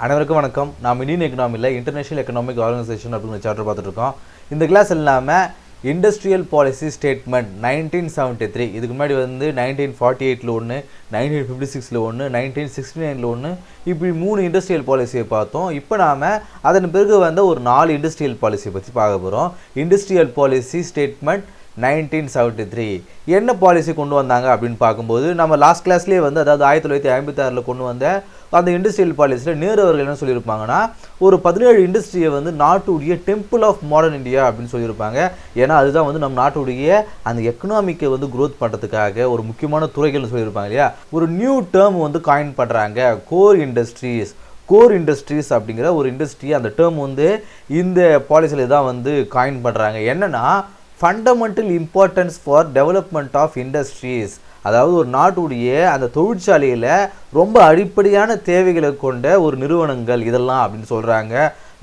அனைவருக்கும் வணக்கம். நாம் இந்தியன் எக்கனாமியில் இன்டர்நேஷனல் எக்கனாமிக் ஆர்கனைசேஷன் அப்படிங்கிற சாப்டர் பார்த்துட்டு இருக்கோம். இந்த கிளாஸ் இல்லாமல் இண்டஸ்ட்ரியல் பாலிசி ஸ்டேட்மெண்ட் 1973, இதுக்கு முன்னாடி வந்து 1948 ஒன்று, 1956 ஒன்று, 1969 ஒன்று, இப்படி 3 இண்டஸ்ட்ரியல் பாலிசியை பார்த்தோம். இப்போ நாம் அதன் பிறகு வந்து ஒரு 4 இண்டஸ்ட்ரியல் பாலிசியை பற்றி பார்க்க போகிறோம். இண்டஸ்ட்ரியல் பாலிசி ஸ்டேட்மெண்ட் 1973 என்ன பாலிசி கொண்டு வந்தாங்க அப்படின்னு பார்க்கும்போது, நம்ம லாஸ்ட் கிளாஸ்லேயே வந்து அதாவது 1956 கொண்டு வந்த அந்த இண்டஸ்ட்ரியல் பாலிசியில் நேரு அவர்கள் என்ன சொல்லியிருப்பாங்கன்னா, ஒரு 17 இண்டஸ்ட்ரியை வந்து நாட்டுடைய டெம்பிள் ஆஃப் மாடர்ன் இந்தியா அப்படின்னு சொல்லியிருப்பாங்க. ஏன்னா அதுதான் வந்து நம்ம நாட்டுடைய அந்த எக்கனாமிக்கை வந்து க்ரோத் பண்ணுறதுக்காக ஒரு முக்கியமான துறைகள்னு சொல்லியிருப்பாங்க இல்லையா. ஒரு நியூ டேர்ம் வந்து காயின் பண்ணுறாங்க, கோர் இண்டஸ்ட்ரீஸ். கோர் இண்டஸ்ட்ரீஸ் அப்படிங்கிற ஒரு இண்டஸ்ட்ரி, அந்த டேர்ம் வந்து இந்த பாலிசியில் தான் வந்து காயின் பண்ணுறாங்க. என்னென்னா fundamental importance for development of industries, அதாவது ஒரு நாட்டுடைய அந்த தொழிற்சாலையில் ரொம்ப அடிப்படையான தேவைகளை கொண்ட ஒரு நிறுவனங்கள் இதெல்லாம் அப்படின்னு சொல்கிறாங்க.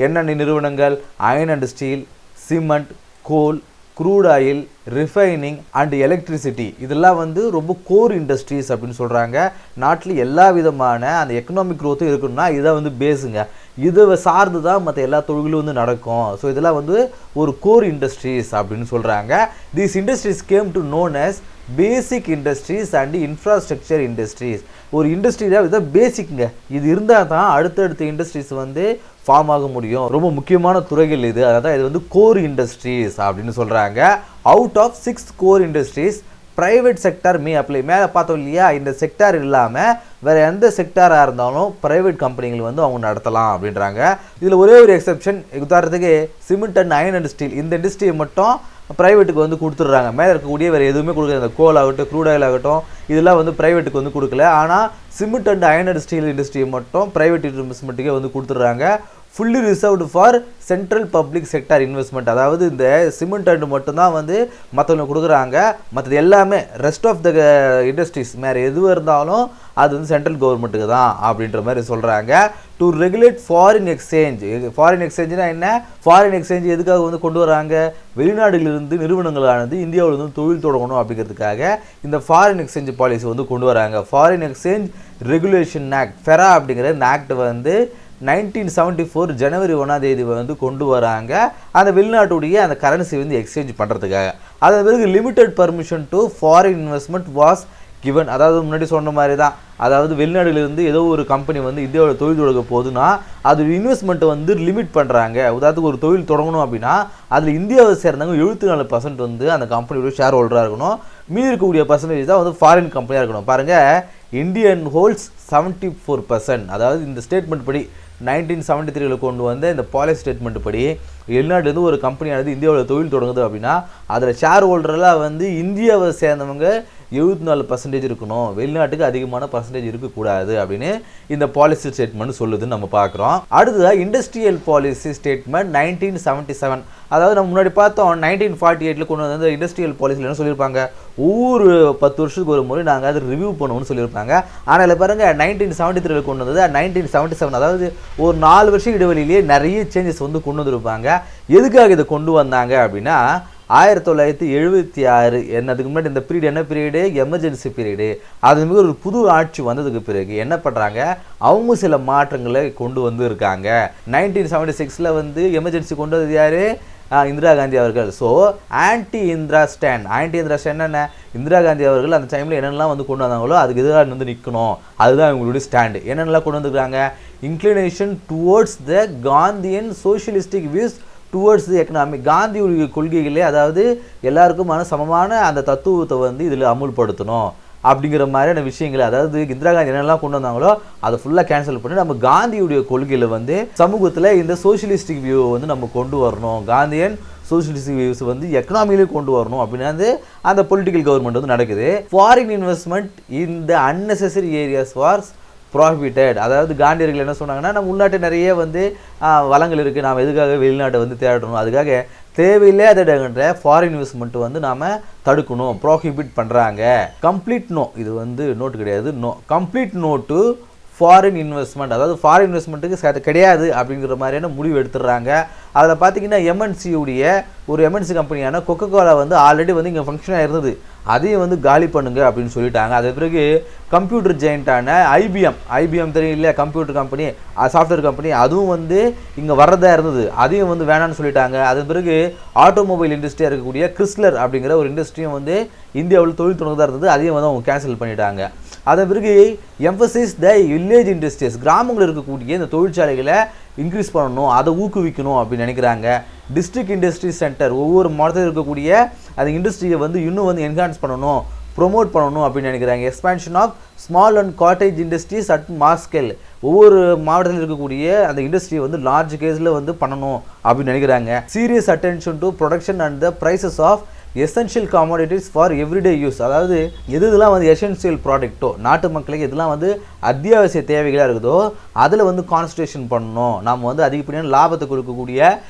என்னென்ன நிறுவனங்கள்? Iron and steel, cement, coal, crude oil, refining and electricity, இதெல்லாம் வந்து ரொம்ப கோர் இண்டஸ்ட்ரீஸ் அப்படின்னு சொல்கிறாங்க. நாட்டில் எல்லா விதமான அந்த எக்கனாமிக் க்ரோத்தும் இருக்குன்னா இதை வந்து பேஸுங்க. இதை சார்ந்து தான் மற்ற எல்லா தொழிலும் வந்து நடக்கும். ஸோ இதெல்லாம் வந்து ஒரு கோர் இண்டஸ்ட்ரீஸ் அப்படின்னு சொல்கிறாங்க. These industries came to known as basic industries and infrastructure industries. ஒரு இண்டஸ்ட்ரியில் இதான் பேசிக்குங்க. இது இருந்தால் தான் அடுத்தடுத்த இண்டஸ்ட்ரீஸ் வந்து ஃபார்ம் ஆக முடியும். ரொம்ப முக்கியமான துறைகள் இது. அதான் இது வந்து கோர் இண்டஸ்ட்ரீஸ் அப்படின்னு சொல்கிறாங்க. Out of 6 core industries private sector apply. மேலே பார்த்தோம் இல்லையா, இந்த செக்டார் இல்லாமல் வேறு எந்த செக்டாராக இருந்தாலும் ப்ரைவேட் கம்பெனிகள் வந்து அவங்க நடத்தலாம் அப்படின்றாங்க. இதில் ஒரே ஒரு எக்ஸப்ஷன், உதாரணத்துக்கு cement and iron and steel, இந்த இண்டஸ்ட்ரியை மட்டும் ப்ரைவேட்டுக்கு வந்து கொடுத்துட்றாங்க. மேலே இருக்கக்கூடிய வேறு எதுவுமே கொடுக்கல. இந்த கோல் ஆகட்டும், க்ரூட் ஆயில் ஆகட்டும், இதெல்லாம் வந்து ப்ரைவேட்டுக்கு வந்து கொடுக்கல. ஆனால் cement and iron and steel இண்டஸ்ட்ரியை மட்டும் ப்ரைவேட் இன்வெஸ்ட்மெண்ட்டுக்கே வந்து கொடுத்துட்றாங்க. Fully reserved for central public sector investment. அதாவது இந்த சிமெண்ட் அண்ட் மட்டும்தான் வந்து மற்றவங்க கொடுக்குறாங்க. மற்றது எல்லாமே ரெஸ்ட் ஆஃப் த இண்டஸ்ட்ரீஸ் வேறு எதுவும் இருந்தாலும் அது வந்து சென்ட்ரல் கவர்மெண்ட்டுக்கு தான் அப்படின்ற மாதிரி சொல்கிறாங்க. To regulate foreign exchange. Foreign எக்ஸ்சேஞ்சுனா என்ன? ஃபாரின் எக்ஸ்சேஞ்ச் எதுக்காக வந்து கொண்டு வராங்க? வெளிநாடுகளிலிருந்து நிறுவனங்களானது இந்தியாவில் வந்து தொழில் தொடங்கணும் அப்படிங்கிறதுக்காக இந்த ஃபாரின் எக்ஸ்சேஞ்ச் பாலிசி வந்து கொண்டு வராங்க. ஃபாரின் எக்ஸ்சேஞ்ச் ரெகுலேஷன் ஆக்ட், ஃபெரா அப்படிங்கிற இந்த ஆக்ட் வந்து 1974 ஜனவரி 1 வந்து கொண்டு வராங்க. அந்த வெளிநாட்டுடைய அந்த கரன்சி வந்து எக்ஸ்சேஞ்ச் பண்ணுறதுக்காக. அதன் பிறகு limited permission to foreign investment was given. அதாவது முன்னாடி சொன்ன மாதிரி தான், அதாவது வெளிநாடுலேருந்து ஏதோ ஒரு கம்பெனி வந்து இந்தியாவோட தொழில் தொடங்க போகுதுன்னா அது இன்வெஸ்ட்மெண்ட்டை வந்து லிமிட் பண்ணுறாங்க. உதாரணத்துக்கு ஒரு தொழில் தொடங்கணும் அப்படின்னா அதில் இந்தியாவை சேர்ந்தவங்க 74% வந்து அந்த கம்பெனியோட ஷேர் ஹோல்டராக இருக்கணும். மீதி இருக்கக்கூடிய பர்சன்டேஜ் தான் வந்து ஃபாரின் கம்பெனியாக இருக்கணும். பாருங்கள், இந்தியன் ஹோல்ட்ஸ் 74%. அதாவது இந்த ஸ்டேட்மெண்ட் படி 1973 கொண்டு வந்த இந்த பாலிசி ஸ்டேட்மெண்ட் படி வெளிநாட்டிலேருந்து ஒரு கம்பெனியானது இந்தியாவில் தொழில் தொடங்குது அப்படின்னா அதில் ஷேர் ஹோல்டரெலாம் வந்து இந்தியாவை சேர்ந்தவங்க 74% இருக்கணும், வெளிநாட்டுக்கு அதிகமான பர்சன்டேஜ் இருக்கக்கூடாது அப்படின்னு இந்த பாலிசி ஸ்டேட்மெண்ட் சொல்லுதுன்னு நம்ம பார்க்குறோம். அடுத்ததாக இண்டஸ்ட்ரியல் பாலிசி ஸ்டேட்மெண்ட் 1977. அதாவது நம்ம முன்னாடி பார்த்தோம் 1948 கொண்டு வந்த இண்டஸ்ட்ரியல் பாலிசியில் என்ன சொல்லியிருப்பாங்க, ஒவ்வொரு 10 வருஷத்துக்கு ஒரு முறை நாங்கள் அதை ரிவ்யூ பண்ணுவோம்னு சொல்லியிருப்பாங்க. ஆனால் இல்லை பாருங்கள், 1973 கொண்டு வந்தது 1977, அதாவது ஒரு 4 வருஷம் இடைவெளியிலேயே நிறைய சேஞ்சஸ் வந்து கொண்டு வந்திருப்பாங்க. எதுக்காக இதை கொண்டு வந்தாங்க அப்படின்னா 1976 என்னதுக்கு முன்னாடி இந்த பீரியட் என்ன பீரியடு? Emergency period. அது மிக ஒரு புது ஆட்சி வந்ததுக்கு பிறகு என்ன பண்ணுறாங்க, அவங்க சில மாற்றங்களை கொண்டு வந்து இருக்காங்க. 1976 வந்து எமர்ஜென்சி கொண்டு வந்தது யார்? இந்திரா காந்தி அவர்கள். ஸோ ஆன்டி இந்திரா ஸ்டாண்ட் என்ன? இந்திரா காந்தி அவர்கள் அந்த டைமில் என்னென்னலாம் வந்து கொண்டு வந்தாங்களோ அதுக்கு எதிராக வந்து நிற்கணும், அதுதான் இவங்களுடைய ஸ்டாண்டு. என்னென்னலாம் கொண்டு வந்துருக்காங்க? Inclination towards the Gandhian socialistic views towards the economic. காந்தியுடைய கொள்கைகளே, அதாவது எல்லாருக்குமான சமமான அந்த தத்துவத்தை வந்து இதில் அமுல்படுத்தணும் அப்படிங்கிற மாதிரியான விஷயங்களை, அதாவது இந்திரா காந்தி என்னெல்லாம் கொண்டு வந்தாங்களோ அதை ஃபுல்லாக கேன்சல் பண்ணி நம்ம காந்தியுடைய கொள்கையில் வந்து சமூகத்தில் இந்த சோஷியலிஸ்டிக் வியூவை வந்து நம்ம கொண்டு வரணும், காந்தியன் சோஷியலிஸ்டிக் வியூஸ் வந்து எக்கனாமியிலே கொண்டு வரணும் அப்படின்னு வந்து அந்த பொலிட்டிக்கல் கவர்மெண்ட் வந்து நடக்குது. Foreign investment in the unnecessary areas was profited. அதாவது காந்தியர்கள் என்ன சொன்னாங்கன்னா, நம்ம உள்நாட்டு நிறைய வந்து வளங்கள் இருக்குது, நாம் எதுக்காக வெளிநாட்டை வந்து தேடணும், அதுக்காக தேவையில்லாத ஃபாரின் இன்வெஸ்ட்மெண்ட் வந்து நாம் தடுக்கணும், ப்ராஹிபிட் பண்ணுறாங்க. கம்ப்ளீட் நோ, இது வந்து நோட்டு கிடையாது, no complete no to foreign investment, அதாவது ஃபாரின் இன்வெஸ்ட்மெண்ட்டுக்கு கிடையாது அப்படிங்கிற மாதிரியான முடிவு எடுத்துடுறாங்க. அதில் பார்த்தீங்கன்னா எம்என்சியுடைய ஒரு எம்என்சி கம்பெனியான கொக்கோ கோலா வந்து ஆல்ரெடி வந்து இங்கே ஃபங்க்ஷனாக இருந்தது. அதையும் வந்து காலி பண்ணுங்க அப்படின்னு சொல்லிட்டாங்க. அது பிறகு கம்ப்யூட்டர் ஜெயிண்டான ஐபிஎம் தெரியும் இல்லையா, கம்ப்யூட்டர் கம்பெனி, சாஃப்ட்வேர் கம்பெனி, அதுவும் வந்து இங்கே வர்றதா இருந்தது, அதையும் வந்து வேணான்னு சொல்லிட்டாங்க. அது பிறகு ஆட்டோமொபைல் இண்டஸ்ட்ரியாக இருக்கக்கூடிய கிறிஸ்லர் அப்படிங்கிற ஒரு இண்டஸ்ட்ரியும் வந்து இந்தியாவில் தொழில் தொடர்ந்ததாக இருந்தது, அதையும் வந்து அவங்க கேன்சல் பண்ணிட்டாங்க. அதன் பிறகு எம்பசிஸ் த வில்லேஜ் இண்டஸ்ட்ரீஸ், கிராமங்களில் இருக்கக்கூடிய இந்த தொழிற்சாலைகளை இன்க்ரீஸ் பண்ணணும், அதை ஊக்குவிக்கணும் அப்படின்னு நினைக்கிறாங்க. டிஸ்ட்ரிக்ட் இண்டஸ்ட்ரி சென்டர், ஒவ்வொரு மாவட்டத்தில் இருக்கக்கூடிய அந்த இண்டஸ்ட்ரியை வந்து இன்னும் வந்து என்ஹான்ஸ் பண்ணணும், ப்ரொமோட் பண்ணணும் அப்படின்னு நினைக்கிறாங்க. Expansion of small and cottage industries at mass scale, ஒவ்வொரு மாவட்டத்தில் இருக்கக்கூடிய அந்த இண்டஸ்ட்ரியை வந்து லார்ஜ் கேஸில் வந்து பண்ணணும் அப்படின்னு நினைக்கிறாங்க. Serious attention to production and the prices of essential commodities for everyday use, அதாவது இதெல்லாம் வந்து எசென்ஷியல் ப்ராடக்ட்டோ, நாட்டு மக்களுக்கு இதெல்லாம் வந்து அத்தியாவசிய தேவைகளாக இருக்குதோ அதில் வந்து கான்சன்ட்ரேஷன் பண்ணணும். நம்ம வந்து அதிகப்படியான லாபத்தை கொடுக்கக்கூடிய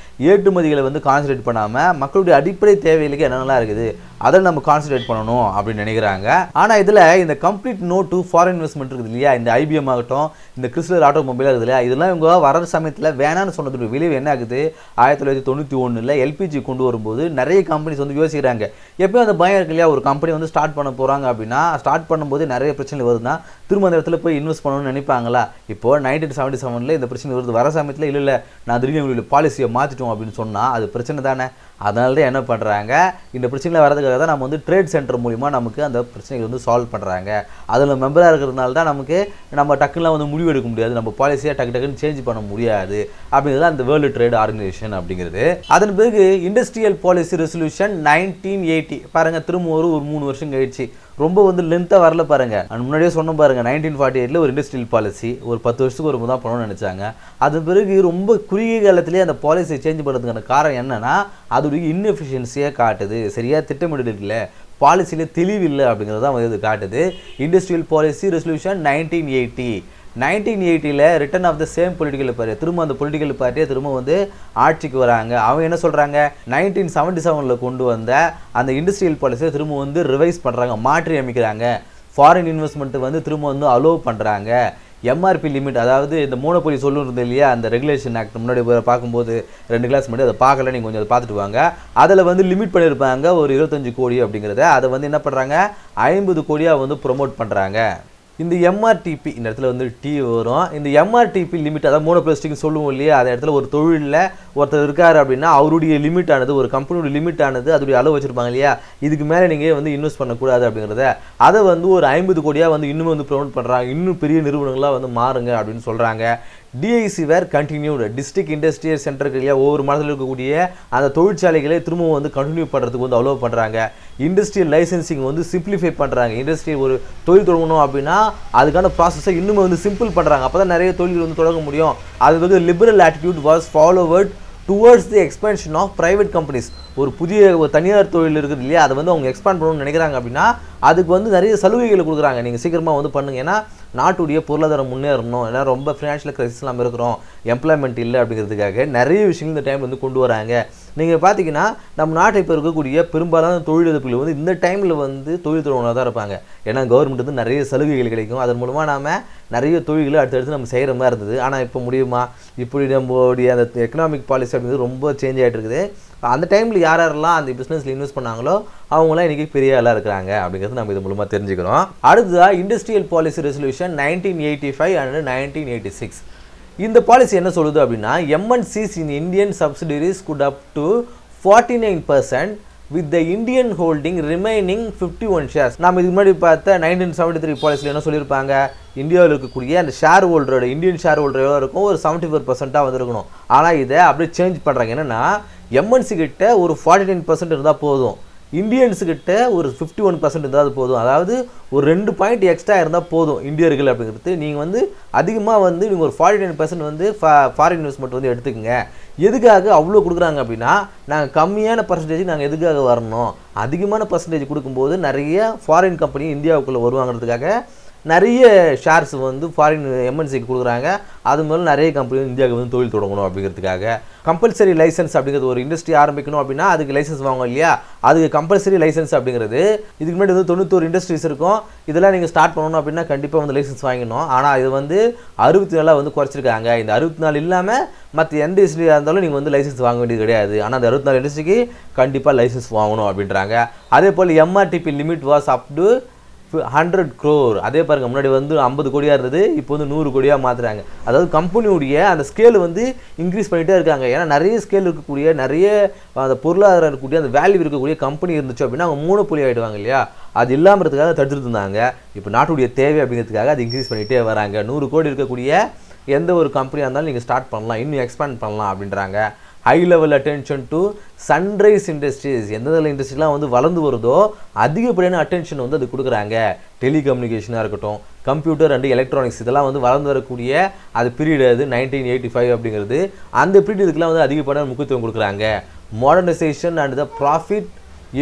ஏற்றுமதிகளை வந்து கான்சன்ட்ரேட் பண்ணாமல் மக்களுடைய அடிப்படை தேவைகளுக்கு என்னென்னலாம் இருக்குது அதில் நம்ம கான்சன்ட்ரேட் பண்ணணும் அப்படின்னு நினைக்கிறாங்க. ஆனால் இதில் இந்த complete no to foreign investment இருக்குது இல்லையா, இந்த ஐபிஎம் ஆகட்டும், இந்த கிறிஸ்லர் ஆட்டோமொபைலாக இருக்குது இல்லையா, இதெல்லாம் இவங்க வர சமயத்தில் வேணான்னு சொன்னதுடைய விளைவு என்ன ஆகுது, 1991 எல்பிஜி கொண்டு வரும்போது நிறைய கம்பெனிஸ் வந்து யோசிக்கிறாங்க. எப்பயும் அந்த பயம் இருக்கு இல்லையா, ஒரு கம்பெனி வந்து ஸ்டார்ட் பண்ண போகிறாங்க அப்படின்னா ஸ்டார்ட் பண்ணும்போது நிறைய பிரச்சனை வருதுன்னா திரும்ப அந்த இடத்துல போய் இன்வெஸ்ட் பண்ணணும்னு நினைப்பாங்களா. இப்போ 1977 இந்த பிரச்சனை வருது, வர சமயத்தில் இல்லை நான் திரும்பி உங்களுடைய பாலிசியை மாற்றிட்டோம் அப்படின்னு சொன்னால் அது பிரச்சனை தானே. அதனால தான் என்ன பண்ணுறாங்க, இந்த பிரச்சனை வரதுக்காக தான் நம்ம வந்து ட்ரேட் சென்டர் மூலிமா நமக்கு அந்த பிரச்சனைகள் வந்து சால்வ் பண்ணுறாங்க. அதில் மெம்பராக இருக்கிறதுனால தான் நமக்கு நம்ம டக்குலாம் வந்து முடிவு எடுக்க முடியாது, நம்ம பாலிசியாக டக்குன்னு சேஞ்ச் பண்ண முடியாது அப்படிங்கிறது அந்த வேர்ல்டு ட்ரேட் ஆர்கனைசேஷன் அப்படிங்கிறது. அதன் பிறகு இண்டஸ்ட்ரியல் பாலிசி ரெசல்யூஷன் 1980 பாருங்கள், திரும்ப ஒரு 3 வருஷம் கழிச்சு, ரொம்ப வந்து லென்த்தாக வரல பாருங்க. முன்னாடியே சொன்ன பாருங்க, 1948 ஒரு இண்டஸ்ட்ரியல் பாலிசி ஒரு 10 வருஷத்துக்கு ஒரு தான் பண்ணணும்னு நினைச்சாங்க. அதன் பிறகு ரொம்ப குறுகிய காலத்திலேயே அந்த பாலிசியை சேஞ்ச் பண்ணுறதுக்கான காரணம் என்னன்னா அதோடைய இன்னெஃபிஷியன்சியை காட்டுது, சரியா திட்டமிடல் இல்லை, பாலிசியில தெளிவு இல்லை அப்படிங்கிறது தான் வந்து இது காட்டுது. Industrial policy resolution 1980 return of the same political party, திரும்ப அந்த பொலிட்டிக்கல் பார்ட்டியை திரும்ப வந்து ஆட்சிக்கு வராங்க. அவங்க என்ன சொல்கிறாங்க, 1977 கொண்டு வந்த அந்த இண்டஸ்ட்ரியல் பாலிசியை திரும்ப வந்து ரிவைஸ் பண்ணுறாங்க, மாற்றி அமைக்கிறாங்க. ஃபாரின் இன்வெஸ்ட்மெண்ட் வந்து திரும்ப வந்து அலோவ் பண்ணுறாங்க. எம்ஆர்பி லிமிட், அதாவது இந்த மோனோபோலி சொல்லுறது இல்லையா, அந்த ரெகுலேஷன் ஆக்ட் முன்னாடி பார்க்கும்போது 2 கிளாஸ் முன்னாடி அதை பார்க்கல, நீங்கள் கொஞ்சம் அதை பார்த்துட்டு வாங்க. அதில் வந்து லிமிட் பண்ணியிருப்பாங்க ஒரு 25 கோடி அப்படிங்கிறத, அதை வந்து என்ன பண்ணுறாங்க 50 கோடியாக வந்து ப்ரொமோட் பண்ணுறாங்க. இந்த எம்ஆர்டிபி, இந்த இடத்துல வந்து டி வரும், இந்த எம்ஆர்டிபி லிமிட், அதாவது மோனோபிளாஸ்டிக் சொல்லுவோம் இல்லையா, அந்த இடத்துல ஒரு தொழிலில் ஒருத்தர் இருக்கார் அப்படின்னா அவருடைய லிமிட் ஆனது, ஒரு கம்பெனியோட லிமிட் ஆனது அதோடைய அளவு வச்சுருப்பாங்க இல்லையா, இதுக்கு மேலே நீங்கள் வந்து இன்வெஸ்ட் பண்ணக்கூடாது அப்படிங்கிறத, அதை வந்து ஒரு 50 கோடியாக வந்து இன்னும் வந்து ப்ரொமோட் பண்ணுறாங்க. இன்னும் பெரிய நிறுவனங்களாக வந்து மாறுங்க அப்படின்னு சொல்கிறாங்க. டிஐசி வேர் கண்டினியூடு, டிஸ்ட்ரிக்ட் இண்டஸ்ட்ரியல் சென்டருக்கு இல்லையா, ஒவ்வொரு மாதத்தில் இருக்கக்கூடிய அந்த தொழிற்சாலைகளை திரும்பவும் வந்து கண்டினியூ பண்ணுறதுக்கு வந்து அலோவ் பண்ணுறாங்க. இண்டஸ்ட்ரியல் லைசன்சிங் வந்து சிம்பிளிஃபை பண்ணுறாங்க. இண்டஸ்ட்ரியல் ஒரு தொழில் தொடங்கணும் அப்படின்னா அதுக்கான ப்ராசஸை இன்னும் வந்து சிம்பிள் பண்ணுறாங்க, அப்போ தான் நிறைய தொழில்கள் வந்து தொடங்க முடியும். அது வந்து liberal attitude was followed towards the expansion of private companies. ஒரு புதிய தனியார் தொழில் இருக்குது இல்லையா, அதை வந்து அவங்க எக்ஸ்பேண்ட் பண்ணணும்னு நினைக்கிறாங்க அப்படின்னா அதுக்கு வந்து நிறைய சலுகைகளை கொடுக்குறாங்க, நீங்கள் சீக்கிரமாக வந்து பண்ணுங்க, ஏன்னா நாட்டுடைய பொருளாதாரம் முன்னேறணும், ஏன்னா ரொம்ப ஃபினான்ஷியல் கிரைசிஸ் நம்ம இருக்கிறோம், எம்ப்ளாய்மெண்ட் இல்லை அப்படிங்கிறதுக்காக நிறைய விஷயங்கள் இந்த டைம் வந்து கொண்டு வராங்க. நீங்கள் பார்த்தீங்கன்னா நம்ம நாட்டை இப்போ இருக்கக்கூடிய பெரும்பாலான தொழிலதிபர்கள் வந்து இந்த டைமில் வந்து தொழில் தொடங்கினா தான் இருப்பாங்க, ஏன்னா கவர்மெண்ட் வந்து நிறைய சலுகைகள் கிடைக்கும், அதன் மூலமாக நாம் நிறைய தொழில்களை அடுத்தடுத்து நம்ம செய்கிற மாதிரி இருந்தது. ஆனால் இப்போ முடியுமா, இப்படி நம்மளுடைய அந்த எக்கனாமிக் பாலிசி அப்படிங்கிறது ரொம்ப சேஞ்ச் ஆகிட்டு இருக்குது. அந்த டைமில் யாரெல்லாம் அந்த பிஸ்னஸில் இன்வெஸ்ட் பண்ணாங்களோ அவங்களாம் இன்றைக்கி பெரிய ஆளாக இருக்கிறாங்க அப்படிங்கிறது நம்ம இது மூலமாக தெரிஞ்சுக்கிறோம். அடுத்ததாக இண்டஸ்ட்ரியல் பாலிசி ரெசல்யூஷன் 1985 அண்ட் 1986. இந்த பாலிசி என்ன சொல்லுது அப்படின்னா, MNCs in Indian subsidiaries good up to 49% with the Indian holding remaining 51 shares. நாம் இதுக்கு முன்னாடி பார்த்த 1973 பாலிசியில் என்ன சொல்லியிருப்பாங்க, இந்தியாவில் இருக்கக்கூடிய அந்த ஷேர் ஹோல்டரோட இந்தியன் ஷேர் ஹோல்டர் எவ்வளோ இருக்கும், ஒரு 74% வந்துருக்கணும். ஆனால் இதை அப்படியே சேஞ்ச் பண்ணுறாங்க. என்னென்னா எம்என்சி கிட்ட ஒரு 49% இருந்தால் போதும், இந்தியன்ஸுக்கிட்ட ஒரு 51% இருந்தால் போதும், அதாவது ஒரு 2 பாயிண்ட் எக்ஸ்ட்ரா இருந்தால் போதும் இந்தியர்கள் அப்படிங்கிறது. நீங்கள் வந்து அதிகமாக வந்து நீங்கள் ஒரு 49% வந்து ஃபாரின் இன்வெஸ்ட்மெண்ட் வந்து எடுத்துக்கங்க. எதுக்காக அவ்வளோ கொடுக்குறாங்க அப்படின்னா, நாங்கள் கம்மியான பர்சன்டேஜ் நாங்கள் எதுக்காக வரணும், அதிகமான பர்சன்டேஜ் கொடுக்கும்போது நிறைய ஃபாரின் கம்பெனி இந்தியாவுக்குள்ளே வருவாங்கிறதுக்காக நிறைய ஷேர்ஸ் வந்து ஃபாரின் எம்என்சிக்கு கொடுக்குறாங்க. அது மேலே நிறைய கம்பெனி இந்தியாவுக்கு வந்து தொழில் தொடங்கணும் அப்படிங்கிறதுக்காக. கம்பல்சரி லைசன்ஸ் அப்படிங்கிறது ஒரு இண்டஸ்ட்ரி ஆரம்பிக்கணும் அப்படின்னா அதுக்கு லைசன்ஸ் வாங்கணும் இல்லையா, அதுக்கு கம்பல்சரி லைசன்ஸ் அப்படிங்கிறது இதுக்கு முன்னாடி வந்து 91 இண்டஸ்ட்ரீஸ் இருக்கும். இதெல்லாம் நீங்கள் ஸ்டார்ட் பண்ணணும் அப்படின்னா கண்டிப்பாக வந்து லைசன்ஸ் வாங்கணும். ஆனால் இது வந்து 64 வந்து குறைச்சிருக்காங்க. இந்த 64 இல்லாமல் மற்ற எந்த இண்டஸ்ட்ரியாக இருந்தாலும் நீங்கள் வந்து லைசன்ஸ் வாங்க வேண்டியது கிடையாது. ஆனால் அந்த 64 இண்டஸ்ட்ரிக்கு கண்டிப்பாக லைசன்ஸ் வாங்கணும் அப்படின்றாங்க. அதே போல் MRTP limit was up to 100 crore. அதே பாருங்கள், முன்னாடி வந்து 50 கோடியாக இருந்தது, இப்போ வந்து 100 கோடியாக மாற்றுறாங்க. அதாவது கம்பெனியுடைய அந்த ஸ்கேல் வந்து இன்க்ரீஸ் பண்ணிகிட்டே இருக்காங்க. ஏன்னா நிறைய ஸ்கேல் இருக்கக்கூடிய, நிறைய அந்த பொருளாதாரம் இருக்கக்கூடிய, அந்த வேல்யூ இருக்கக்கூடிய கம்பெனி இருந்துச்சு அப்படின்னா அவங்க மூணு ஆகிடுவாங்க இல்லையா. அது இல்லாமறதுக்காக தடுத்துட்டு இருந்தாங்க. இப்போ நாட்டுடைய தேவை அப்படிங்கிறதுக்காக அது இன்க்ரீஸ் பண்ணிகிட்டே வராங்க. 100 கோடி இருக்கக்கூடிய எந்த ஒரு கம்பெனியாக இருந்தாலும் நீங்கள் ஸ்டார்ட் பண்ணலாம், இன்னும் எக்ஸ்பேண்ட் பண்ணலாம் அப்படின்றாங்க. High level attention to sunrise industries. எந்தெந்த இண்டஸ்ட்ரிலாம் வந்து வளர்ந்து வருதோ அதிகப்படியான அட்டென்ஷன் வந்து அது கொடுக்குறாங்க. டெலிகம்யூனிகேஷனாக இருக்கட்டும், கம்ப்யூட்டர் அண்ட் எலக்ட்ரானிக்ஸ், இதெல்லாம் வந்து வளர்ந்து வரக்கூடிய அது பீரியட் அது 1985 அப்படிங்கிறது. அந்த பீரியட் இதுக்கெல்லாம் வந்து அதிகப்படியான முக்கியத்துவம் கொடுக்குறாங்க. Modernisation and the profit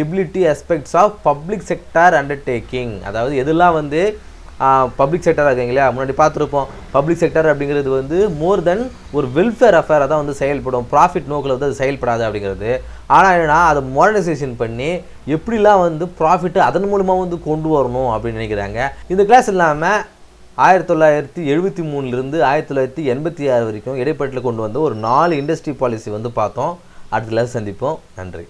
ability aspects of public sector undertaking. அதாவது எதெல்லாம் வந்து பப்ளிக் செக்டராக இருக்குங்க இல்லையா, முன்னாடி பார்த்துருப்போம். பப்ளிக் செக்டர் அப்படிங்கிறது வந்து மோர் தென் ஒரு வெல்ஃபேர் அஃபேராக தான் வந்து செயல்படும், ப்ராஃபிட் நோக்கில் வந்து அது செயல்படாது அப்படிங்கிறது. ஆனால் என்னென்னா அதை மாடர்னைசேஷன் பண்ணி எப்படிலாம் வந்து ப்ராஃபிட்டு அதன் மூலமாக வந்து கொண்டு வரணும் அப்படின்னு நினைக்கிறாங்க. இந்த கிளாஸ் இல்லாமல் 1973 1986 வரைக்கும் இடைப்பட்டில் கொண்டு வந்த ஒரு 4 இண்டஸ்ட்ரி பாலிசி வந்து பார்த்தோம். அடுத்த கிளாஸ் சந்திப்போம். நன்றி.